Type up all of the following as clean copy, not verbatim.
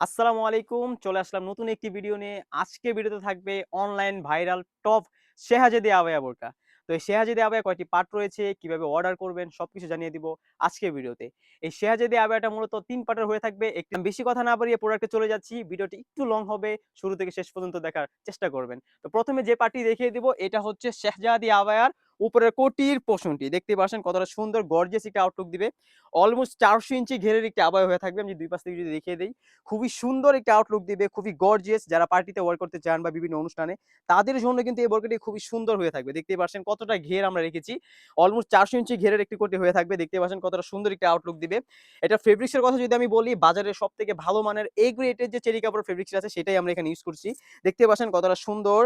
আসসালামু আলাইকুম। চলে আসলাম নতুন একটি ভিডিও নিয়ে। আজকের ভিডিওতে থাকবে অনলাইন ভাইরাল টপ শেহাজাদি আবায়া বোরকা। তো এই শেহাজাদি আবায়া কয়টি পার্ট রয়েছে, কিভাবে অর্ডার করবেন সবকিছু জানিয়ে দিব আজকের ভিডিওতে। এই শেহাজাদি আবায়াটা মূলত ৩ পার্টের হয়ে থাকবে। একটু বেশি কথা না বাড়িয়ে প্রোডাক্টে চলে যাচ্ছি। ভিডিওটি একটু লং হবে। শুরু থেকে শেষ পর্যন্ত দেখার চেষ্টা করবেন। তো ১ম এ যে পার্টটি দেখিয়ে দিব এটা হচ্ছে শেহজাদি আবায়ার উপরের কোটির পোরশনটি। দেখতেই পাচ্ছেন কতটা সুন্দর গর্জিয়াস একটা আউটলুক দিবে। অলমোস্ট ৪০০ ইঞ্চি ঘেরের একটি আবায়া হয়ে থাকবে। আমি ২ পাশ থেকে যদি দেখিয়ে দেই। খুবই সুন্দর একটা আউটলুক দিবে, খুবই গর্জিয়াস যারা পার্টিতে ওয়ার করতে চান বা বিভিন্ন অনুষ্ঠানে তাদের জন্য কিন্তু এই বোরকাটি খুবই সুন্দর হয়ে থাকবে। দেখতেই পাচ্ছেন কতটা ঘের আমরা রেখেছি। অলমোস্ট ৪০০ ইঞ্চি ঘেরের একটি কোটি হয়ে থাকবে। দেখতেই পাচ্ছেন কতটা সুন্দর একটা আউটলুক দিবে। এটা ফেব্রিক্স এর কথা যদি আমি বলি, বাজারের সবথেকে ভালো মানের এ গ্রেডের যে চেরি কাপড় ফেব্রিক্স আছে সেটাই আমরা এখানে ইউজ করছি। দেখতে পাচ্ছেন কতটা সুন্দর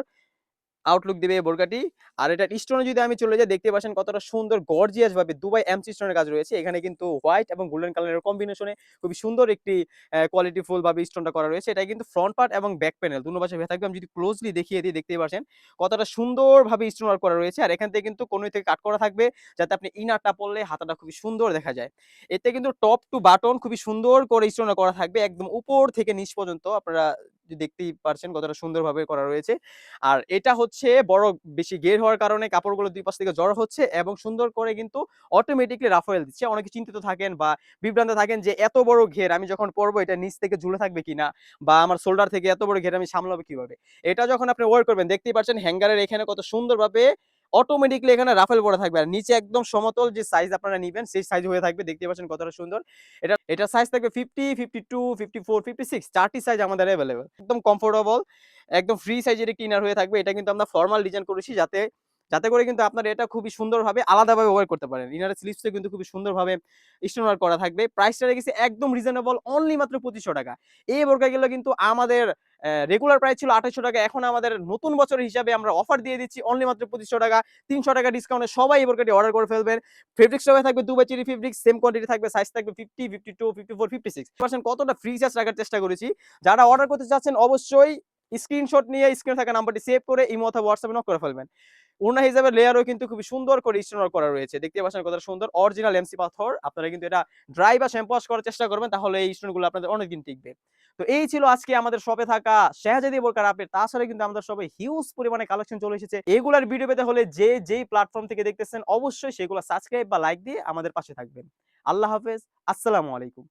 আউটলুক দিবে এই বোরকাটি। আর এটার স্টোনে যদি আমি চলে যাই, দেখতে পাচ্ছেন কতটা সুন্দর গর্জিয়াস ভাবে দুবাই এমসি স্টোনের কাজ রয়েছে। এখানে কিন্তু হোয়াইট এবং গোল্ডেন কালারের কম্বিনেশনে খুবই সুন্দর একটি কোয়ালিটি ফুল ভাবে স্টোনটা করা রয়েছে। এটা কিন্তু ফ্রন্ট পার্ট এবং ব্যাক প্যানেল দুনো পাশে হয়ে থাকবে। আমি যদি ক্লোজলি দেখিয়ে দিই, দেখতেই পাচ্ছেন কতটা সুন্দরভাবে স্টোন ওয়ার্ক করা রয়েছে। আর এখান থেকে কিন্তু কোণই থেকে কাট করা থাকবে যাতে আপনি ইনারটা পরলে হাতাটা খুবই সুন্দর দেখা যায়। এতে কিন্তু টপ টু বাটন খুবই সুন্দর করে স্টোন করা থাকবে। একদম উপর থেকে নিচ পর্যন্ত আপনারা দেখতেই পারছেন কতটা সুন্দরভাবে করা রয়েছে। আর এটা হচ্ছে বড় বেশি ঘের হওয়ার কারণে কাপড়গুলো ২ পাশ থেকে জড়ো হচ্ছে এবং সুন্দর করে কিন্তু অটোমেটিক্যালি রাফায়েল দিচ্ছে। অনেকে চিন্তিত থাকেন বা বিভ্রান্ত থাকেন যে এত বড় ঘের আমি যখন পরবো এটা নিচ থেকে ঝুলে থাকবে কিনা বা আমার শোল্ডার থেকে এত বড় ঘের আমি সামলাবো কিভাবে? এটা যখন আপনি ওয়ার করবেন দেখতেই পাচ্ছেন হ্যাঙ্গারের এখানে কত সুন্দরভাবে অটোমেটিক্যালি এখানে রাফেল পড়া থাকবে। আর নিচে একদম সমতল যে সাইজ আপনারা নিবেন সেই সাইজ হয়ে থাকবে। দেখতেই পাচ্ছেন কতটা সুন্দর। এটার সাইজ থাকবে 50, 52, 54, 56 4টি সাইজ আমাদের এভেইলেবল। একদম কমফোর্টেবল একদম ফ্রি সাইজের একটি ইনার হয়ে থাকবে। এটা কিন্তু আমরা ফরমাল ডিজাইন করেছি যাতে যাতে করে কিন্তু আপনারা এটা খুবই সুন্দরভাবে আলাদাভাবে ওয়্যার করতে পারেন। ইনারের স্লিভসে কিন্তু খুবই সুন্দরভাবে স্টোন ওয়ার্ক করা থাকবে। প্রাইসটা রেখেছি একদম রিজনেবল অনলি মাত্র ৳২৫০০। এই বোরকাগুলো কিন্তু আমাদের রেগুলার প্রাইস ছিল ৳২৮০০। এখন আমাদের নতুন বছরের হিসাবে আমরা অফার দিয়ে দিচ্ছি অনলি মাত্র ৳২৫০০। ৳৩০০ ডিসকাউন্টে সবাই এই বোরকাটি অর্ডার করে ফেলবেন। ফেব্রিক্সটা হয়ে থাকবে Dubai cherry fabrics, same quantity থাকবে, সাইজ থাকবে 50, 52, 54, 56% কতটা ফ্রি চার্জ রাখার চেষ্টা করেছি। যারা অর্ডার করতে চাচ্ছেন অবশ্যই স্ক্রিনশট নিয়ে স্ক্রিনে থাকা নাম্বারটি সেভ করে ইমো অথবা হোয়াটসঅ্যাপে নক করে ফেলবেন। ওড়না হিসাবে লেয়ারও কিন্তু খুবই সুন্দর করে স্টোন ওয়ার্ক করা রয়েছে। দেখতে পাচ্ছেন কতটা সুন্দর অরিজিনাল এমসি পাথর। আপনারা কিন্তু এটা ড্রাই বা শ্যাম্পু ওয়াশ করার চেষ্টা করবেন তাহলে এই স্টোনগুলো আপনাদের অনেকদিন টিকবে। তো এই ছিল আজকে আমাদের শপে থাকা শেহজাদি বোরকার আপডেট। তাছাড়া কিন্তু আমাদের শপে হিউজ পরিমাণে কালেকশন চলে এসেছে। এগুলার ভিডিও পেতে হলে যেই প্ল্যাটফর্ম থেকে দেখতেছেন অবশ্যই সেগুলো সাবস্ক্রাইব বা লাইক দিয়ে আমাদের পাশে থাকবেন। আল্লাহ হাফেজ। আসসালামু আলাইকুম।